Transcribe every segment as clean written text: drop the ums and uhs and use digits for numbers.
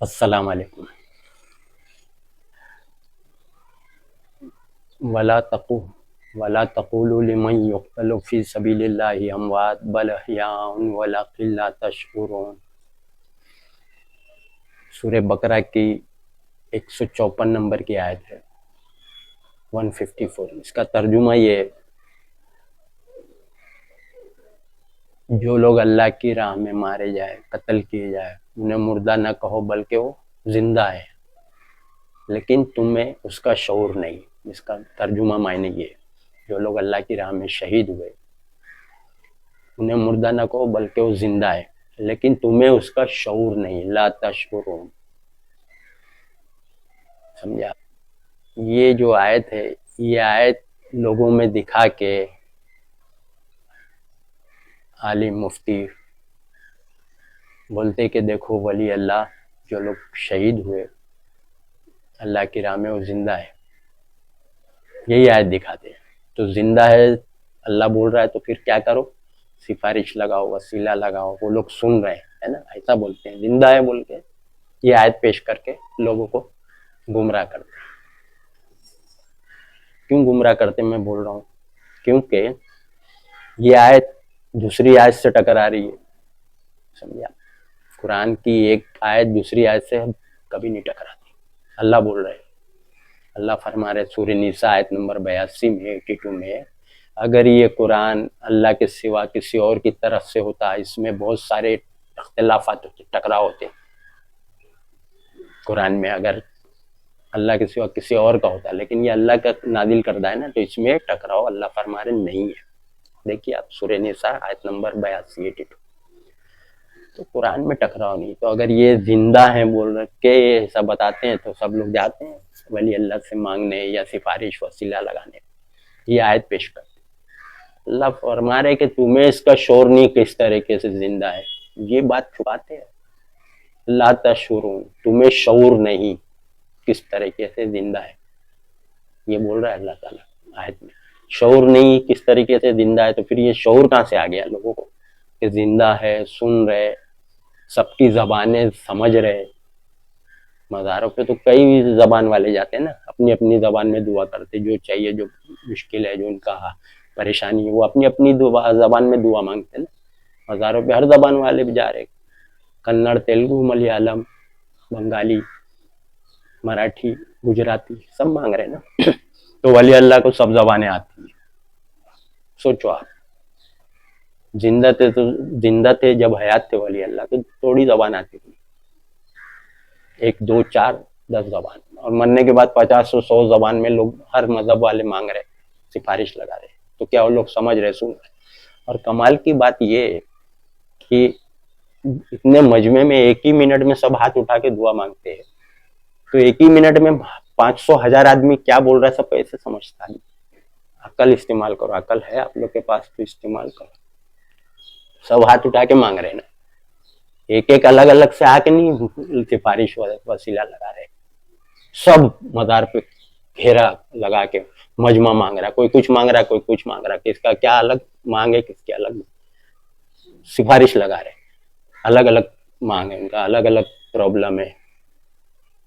السلام علیکم. ولا تقولوا لمن يقتل في سبيل الله اموات بل احياء ولكن لا تشعرون. سورہ بقرہ کی 154 نمبر کی آیت ہے 154. اس کا ترجمہ یہ ہے، جو لوگ اللہ کی راہ میں مارے جائے، قتل کیے جائے، انہیں مردہ نہ کہو بلکہ وہ زندہ ہے، لیکن تمہیں اس کا شعور نہیں. اس کا ترجمہ معنی یہ ہے، جو لوگ اللہ کی راہ میں شہید ہوئے انہیں مردہ نہ کہو بلکہ وہ زندہ ہے، لیکن تمہیں اس کا شعور نہیں. لا تشعرون. سمجھا؟ یہ جو آیت ہے، یہ آیت لوگوں میں دکھا کے عالم مفتی بولتے کہ دیکھو ولی اللہ جو لوگ شہید ہوئے اللہ کی راہ میں وہ زندہ ہے، یہی آیت دکھاتے ہیں. تو زندہ ہے اللہ بول رہا ہے تو پھر کیا کرو؟ سفارش لگاؤ، وسیلہ لگاؤ. وہ لوگ سن رہے ہیں نا، ایسا بولتے ہیں زندہ ہے بول کے یہ آیت پیش کر کے لوگوں کو گمراہ کرتے ہیں. کیوں گمراہ کرتے میں بول رہا ہوں؟ کیونکہ یہ آیت دوسری آیت سے ٹکرا رہی ہے. سمجھا؟ قرآن کی ایک آیت دوسری آیت سے کبھی نہیں ٹکراتی. اللہ بول رہے ہیں، اللہ فرما رہے سورہ نساء آیت نمبر 82 میں 82 میں، اگر یہ قرآن اللہ کے سوا کسی اور کی طرف سے ہوتا، اس میں بہت سارے اختلافات ہوتے، ٹکراؤ ہوتے. قرآن میں اگر اللہ کے سوا کسی اور کا ہوتا، لیکن یہ اللہ کا نازل کردہ ہے نا، تو اس میں ٹکراؤ اللہ فرما رہے نہیں ہے. دیکھیے آپ سورہ نساء آیت نمبر 82 82. تو قرآن میں ٹکراؤ نہیں. تو اگر یہ زندہ ہیں بول رہے کہ ایسا بتاتے ہیں تو سب لوگ جاتے ہیں ولی اللہ سے مانگنے یا سفارش وسیلہ لگانے. یہ آیت پیش کرتے اللہ فرما رہے کہ تمہیں اس کا شعور نہیں کس طریقے سے زندہ ہے. یہ بات چھپاتے ہیں. لا تشعرون، تمہیں شعور نہیں کس طریقے سے زندہ ہے. یہ بول رہا ہے اللہ تعالیٰ آیت میں. شعور نہیں کس طریقے سے زندہ ہے، تو پھر یہ شعور کہاں سے آ گیا لوگوں کو کہ زندہ ہے، سن رہے، سب کی زبانیں سمجھ رہے. مزاروں پہ تو کئی زبان والے جاتے ہیں نا، اپنی اپنی زبان میں دعا کرتے، جو چاہیے، جو مشکل ہے، جو ان کا پریشانی ہے، وہ اپنی اپنی زبان میں دعا مانگتے ہیں نا. مزاروں پہ ہر زبان والے بھی جا رہے، کنڑ، تیلگو، ملیالم، بنگالی، مراٹھی، گجراتی، سب مانگ رہے ہیں نا. تو ولی اللہ کو سب زبانیں آتی ہیں. سوچو آپ، زندہ تھے جب حیات تھے ولی اللہ تو تھوڑی زبان آتی تھی، 1 2 4 10 زبان، اور مرنے کے بعد 50 100 زبان میں لوگ ہر مذہب والے مانگ رہے، سفارش لگا رہے. تو کیا وہ لوگ سمجھ رہے، سن رہے؟ اور کمال کی بات یہ ہے کہ اتنے مجمع میں ایک ہی منٹ میں سب ہاتھ اٹھا کے دعا مانگتے ہیں. تو ایک ہی منٹ میں 500 1000 آدمی کیا بول رہا ہے سب ایسے سمجھتا نہیں. عقل استعمال کرو، عقل ہے آپ لوگ کے پاس تو استعمال کرو. سب ہاتھ اٹھا کے مانگ رہے نا، ایک ایک الگ الگ سے آ کے نہیں سفارش وسیلہ لگا رہے. سب مزار پہ گھیرا لگا کے مجمع مانگ رہا، کوئی کچھ مانگ رہا، کوئی کچھ مانگ رہا. کس کا کیا الگ مانگے، کس کے الگ سفارش لگا رہے، الگ الگ مانگ ہے ان کا، الگ الگ پرابلم ہے.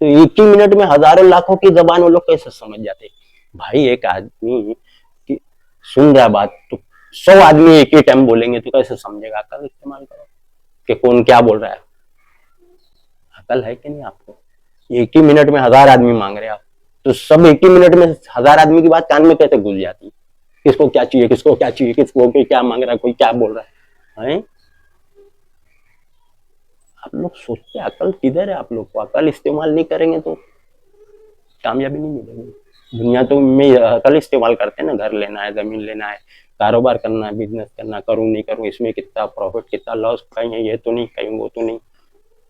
تو ایک ہی منٹ میں ہزاروں لاکھوں کی زبان وہ لوگ کیسے سمجھ جاتے؟ بھائی ایک آدمی سن رہا بات تو 100 آدمی ایک ہی ٹائم بولیں گے تو کیسے سمجھے گا؟ عقل استعمال کرو کہ کون کیا بول رہا ہے. عقل ہے کہ نہیں آپ کو؟ ایک ہی منٹ میں 1000 آدمی مانگ رہے آپ، تو سب ایک ہی منٹ میں 1000 آدمی کی بات کان میں کیسے گھس جاتی؟ کس کو کیا چاہیے، کس کو کیا چاہیے، کس کو کیا مانگ رہا ہے، کوئی کیا بول رہا ہے. آپ لوگ سوچتے عقل کدھر ہے؟ آپ لوگ کو عقل استعمال نہیں کریں گے تو کامیابی نہیں ملے گی. دنیا تو میں عقل استعمال کرتے ہیں نا، گھر لینا ہے، زمین لینا ہے، کاروبار کرنا ہے، بزنس کرنا، کروں نہیں کروں، اس میں کتنا پروفٹ، کتنا لاس، کہیں یہ تو نہیں، کہیں وہ تو نہیں.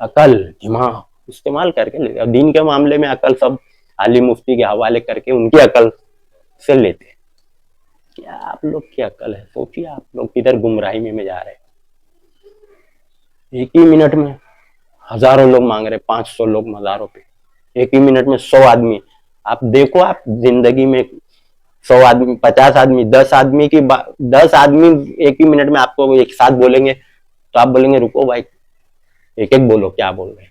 عقل دماغ استعمال کر کے لیتے. دین کے معاملے میں عقل سب عالم مفتی کے حوالے کر کے ان کی عقل سے لیتے. کیا آپ لوگ کی عقل ہے؟ سوچیے آپ لوگ کدھر گمراہی میں جا رہے ہیں. ایک ہی منٹ میں ہزاروں لوگ مانگ رہے، 500 لوگ مزاروں پہ، ایک ہی منٹ میں 100 آدمی. آپ دیکھو، آپ زندگی میں 100 آدمی، 50 آدمی، 10 آدمی کی 10 آدمی ایک ہی منٹ میں آپ کو ایک ساتھ بولیں گے تو آپ بولیں گے رکو بھائی، ایک ایک بولو کیا بول رہے ہیں.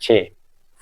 6,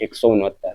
169,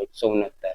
169।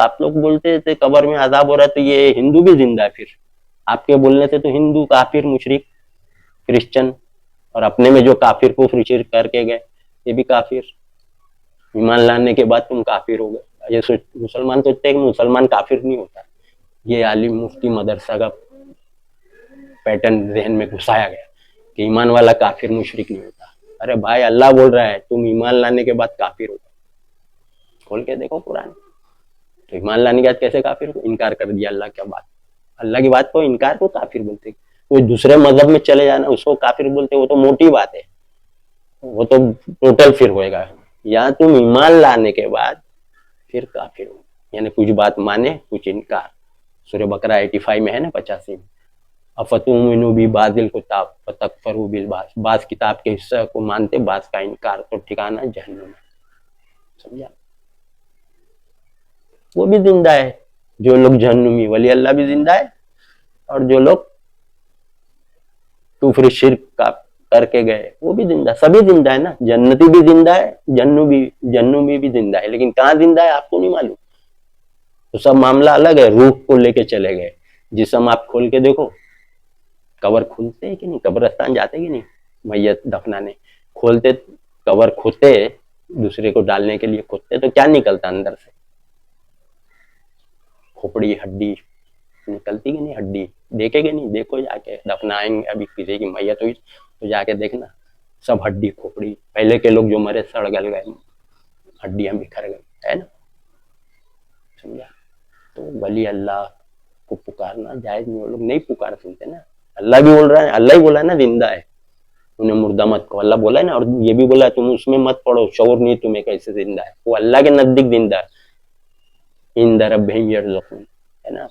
آپ لوگ بولتے تھے قبر میں عذاب ہو رہا ہے تو یہ ہندو بھی زندہ ہے پھر آپ کے بولنے سے تو ہندو کافر مشرک کرسچن اور اپنے میں جو کافر کفر شرک کر کے گئے یہ بھی کافر ایمان لانے کے بعد تم کافر ہو گئے. یہ مسلمان سوچتے ہیں کہ مسلمان کافر نہیں ہوتا. یہ عالم مفتی مدرسہ کا پیٹرن ذہن میں گھسایا گیا کہ ایمان والا کافر مشرک نہیں ہوتا. ارے بھائی اللہ بول رہا ہے تم ایمان لانے کے بعد کافر ہو. کھول کے دیکھو قرآن. تو ایمان لانے کے بعد کیسے کافر کو انکار کر دیا اللہ کی بات. اللہ کی بات کو انکار کو کافر بولتے. کوئی دوسرے مذہب میں چلے جانا اس کو کافر بولتے وہ تو موٹی بات ہے, وہ تو ٹوٹل پھر ہوئے گا. یا تم ایمان لانے کے بعد پھر کافر ہو, یعنی کچھ بات مانے کچھ انکار. سورہ بقرہ 85 میں ہے نا 85 میں, افتؤمنوا ببعض الکتاب وتکفروا بالبعض, بعض کتاب کے حصہ کو مانتے بعض کا انکار تو ٹھکانہ جہنم ہے. سمجھا؟ وہ بھی زندہ ہے جو لوگ جہنمی, ولی اللہ بھی زندہ ہے, اور جو لوگ کفر شرک کا کر کے گئے وہ بھی زندہ, سبھی زندہ ہے نا. جنتی بھی زندہ ہے, جہنمی بھی زندہ ہے, لیکن کہاں زندہ ہے آپ کو نہیں معلوم. تو سب معاملہ الگ ہے. روح کو لے کے چلے گئے, جسم آپ کھول کے دیکھو, قبر کھولتے ہیں کہ نہیں, قبرستان جاتے کہ نہیں میت دفنانے, کھولتے قبر کھوتے دوسرے کو ڈالنے کے لیے کھوتے تو کیا نکلتا اندر سے؟ کھوپڑی ہڈی نکلتی کہ نہیں, ہڈی دیکھے گے نہیں, دیکھو جا کے دفنائیں گے ابھی کسی کی میت ہوئی تو جا کے دیکھنا سب ہڈی کھوپڑی. پہلے کے لوگ جو مرے سڑ گل گئے, ہڈیاں بکھر گئی, ہے نا. سمجھا؟ تو ولی اللہ کو پکارنا جائز نہیں, وہ لوگ نہیں پکار سنتے نا. اللہ بھی بول رہا ہے, اللہ ہی بولا ہے نا زندہ ہے, انہیں مردہ مت کو اللہ بولا ہے نا. اور یہ بھی بولا ہے تم اس میں مت پڑو, شعور نہیں تمہیں کیسے زندہ ہے. وہ اللہ کے نزدیک زندہ ہے, عند ربہم یرزقون, ہے نا.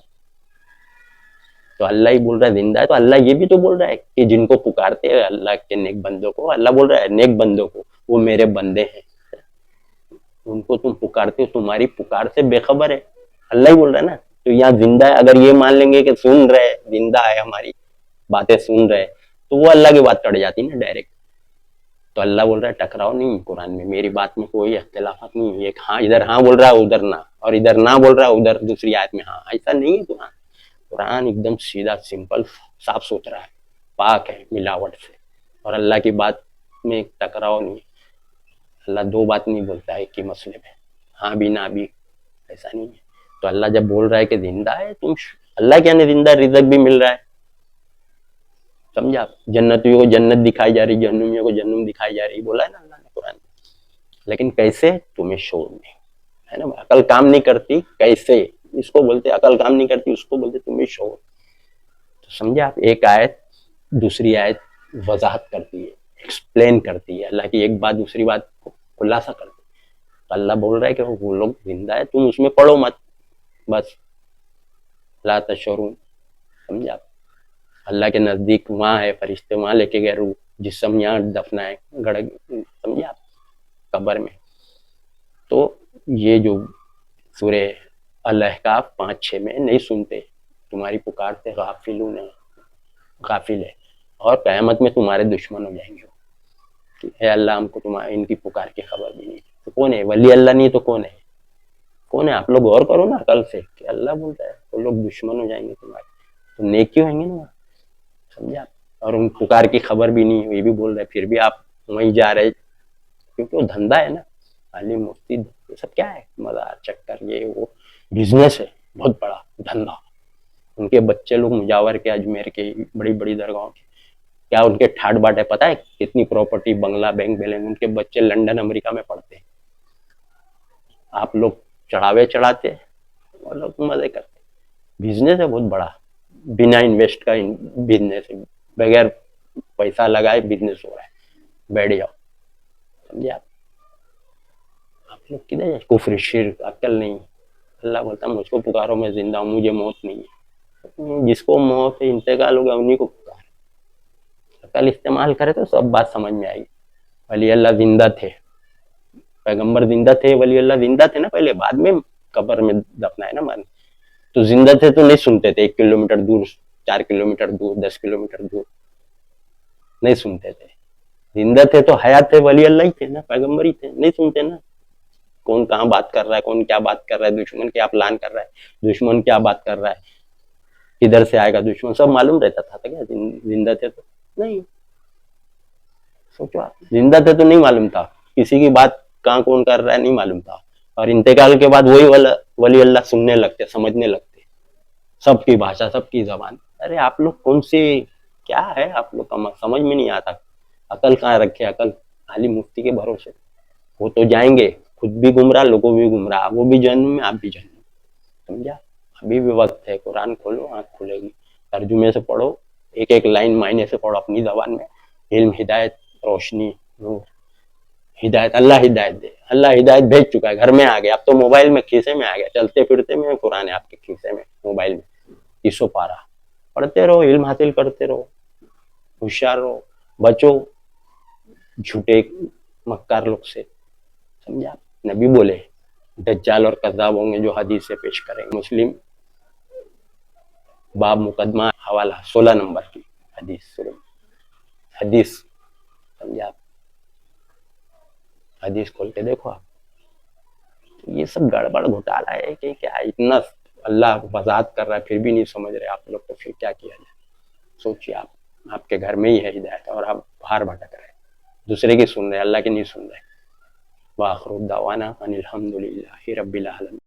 تو اللہ ہی بول رہا ہے زندہ ہے. تو اللہ یہ بھی تو بول رہا ہے کہ جن کو پکارتے ہیں اللہ کے نیک بندوں کو, اللہ بول رہا ہے نیک بندوں کو وہ میرے بندے ہیں, ان کو تم پکارتے ہو, تمہاری پکار سے بے خبر ہے. اللہ ہی بول رہا ہے نا. تو یہاں زندہ ہے, اگر یہ مان لیں گے کہ سن رہے زندہ ہے, ہماری باتیں سن رہے, تو وہ اللہ کی بات کٹ جاتی نا ڈائریکٹ. تو اللہ بول رہا ہے ٹکراؤ نہیں قرآن میں, میری بات میں کوئی اختلافات نہیں. ایک ہاں ادھر ہاں بول رہا ہے ادھر نہ, اور ادھر نہ بول رہا ہے ادھر دوسری آیت میں ہاں, ایسا نہیں ہے. قرآن ایک دم سیدھا سمپل صاف ستھرا ہے, پاک ہے ملاوٹ سے. اور اللہ کی بات میں ٹکراؤ نہیں. اللہ دو بات نہیں بولتا ہے ایک ہی مسئلے میں, ہاں بھی نہ بھی, ایسا نہیں ہے. تو اللہ جب بول رہا ہے کہ زندہ ہے, تم اللہ کیا نہیں زندہ, رزق بھی مل رہا ہے. سمجھا؟ جنتیوں کو جنت دکھائی جا رہی, جہنمیوں کو جہنم دکھائی جا رہی, بولا ہے نا اللہ نے قرآن میں. لیکن کیسے تمہیں شعور نہیں ہے نا, عقل کام نہیں کرتی. کیسے اس کو بولتے, عقل کام نہیں کرتی اس کو بولتے تمہیں شعور. تو سمجھا آپ, ایک آیت دوسری آیت وضاحت کرتی ہے, ایکسپلین کرتی ہے. اللہ کی ایک بات دوسری بات کو خلاصہ کرتی ہے. تو اللہ بول رہا ہے کہ وہ لوگ زندہ ہے, تم اس میں پڑھو مت بس, لا تشعرون. سمجھا؟ اللہ کے نزدیک وہاں ہے, فرشتے وہاں لے کے گئے روح, جسم یہاں دفنا ہے گڑ, سمجھا, قبر میں. تو یہ جو سورہ الاحقاف 5-6 میں نہیں سنتے, تمہاری پکار سے غافل ہے, اور قیامت میں تمہارے دشمن ہو جائیں گے. اے اللہ ہم کو تمہارے ان کی پکار کی خبر بھی نہیں. تو کون ہے ولی اللہ نہیں تو کون ہے؟ کون ہے؟ آپ لوگ غور کرو نا عقل سے, کہ اللہ بولتا ہے وہ لوگ دشمن ہو جائیں گے تمہارے, تو نیکی ہوئیں گے نا. سمجھا؟ اور ان پکار کی خبر بھی نہیں, یہ بھی بول رہے پھر بھی آپ وہیں جا رہے, کیونکہ وہ دھندا ہے نا. عالم مفتی یہ سب کیا ہے, مزار چکر, یہ وہ بزنس ہے بہت بڑا دھندا. ان کے بچے لوگ مجاور کے, اجمیر کے, بڑی بڑی درگاہوں کے, کیا ان کے ٹھاٹ باٹ ہے پتہ ہے کتنی پراپرٹی, بنگلہ, بینک بیلنس. ان کے بچے لنڈن امریکہ میں پڑھتے ہیں. آپ لوگ چڑھاوے چڑھاتے, اور لوگ مزے کرتے. بزنس ہے بہت بڑا, بنا انویسٹ کا بزنس ہے, بغیر پیسہ لگائے بزنس ہو رہا ہے. بیٹھ جاؤ. سمجھے آپ لوگ کدھر جائیں, کفر شرک, عقل نہیں. اللہ بولتا مجھ کو پکارو میں زندہ ہوں, مجھے موت نہیں ہے. جس کو موت ہے انتقال ہوگا انہیں کو پکار. عقل استعمال کرے تو سب بات سمجھ میں آئے گی. ولی اللہ زندہ تھے, پیغمبر زندہ تھے, ولی اللہ زندہ تھے نا پہلے, بعد میں قبر میں دفنا ہے نا مان. تو زندہ تھے تو نہیں سنتے تھے, 1 کلومیٹر دور, 4 کلومیٹر دور, 10 کلومیٹر دور نہیں سنتے تھے. زندہ تھے تو حیات تھے, ولی اللہ ہی تھے نا, پیغمبر ہی تھے, نہیں سنتے نا. کون کہاں بات کر رہا ہے, کون کیا بات کر رہا ہے, دشمن کیا پلان کر رہا ہے, دشمن کیا بات کر رہا ہے, کدھر سے آئے گا دشمن, سب معلوم رہتا تھا کیا زندہ تھے تو نہیں. سوچو آپ زندہ تھے تو نہیں معلوم تھا, کسی کی بات کہاں کون کر رہا ہے نہیں معلوم تھا, اور انتقال کے بعد وہی ولی اللہ سننے لگتے, سمجھنے لگتے, سب کی بھاشا, سب کی زبان. ارے آپ لوگ کون سی, کیا ہے آپ لوگ کا سمجھ میں نہیں آتا, عقل کہاں رکھے, عقل خالی مفتی کے بھروسے. وہ تو جائیں گے, خود بھی گمراہ, لوگوں بھی گمراہ, وہ بھی جہنم میں, آپ بھی جہنم, سمجھا. ابھی بھی وقت ہے, قرآن کھولو, آنکھ کھلے گی, ترجمے سے پڑھو, ایک ایک لائن معنی سے پڑھو اپنی زبان میں. علم, ہدایت, روشنی, نور, ہدایت, اللہ ہدایت دے, اللہ ہدایت بھیج چکا ہے, گھر میں آ گیا, اب تو موبائل میں کھیسے میں آ گیا, چلتے پھرتے میں قرآن ہے آپ کے کھیسے میں, موبائل میں 300 پارہ, پڑھتے رہو, علم حاصل کرتے رہو, ہوشیار رہو, بچو جھوٹے مکار لوگ سے, سمجھا. نبی بولے دجال اور کذاب ہوں گے جو حدیث سے پیش کریں. مسلم باب مقدمہ حوالہ 16 نمبر کی حدیث, حدیث, سمجھا. حدیث کھول کے دیکھو آپ. یہ سب گڑبڑ گھوٹالا ہے کہ کیا, اتنا اللہ وضاحت کر رہا ہے پھر بھی نہیں سمجھ رہے آپ لوگ, تو پھر کیا کیا جائے. سوچیے آپ کے گھر میں ہی ہے ہدایت اور آپ باہر بھٹک رہے, دوسرے کی سن رہے, اللہ کی نہیں سن رہے. وآخر دعوانا ان الحمد للہ رب العالمین.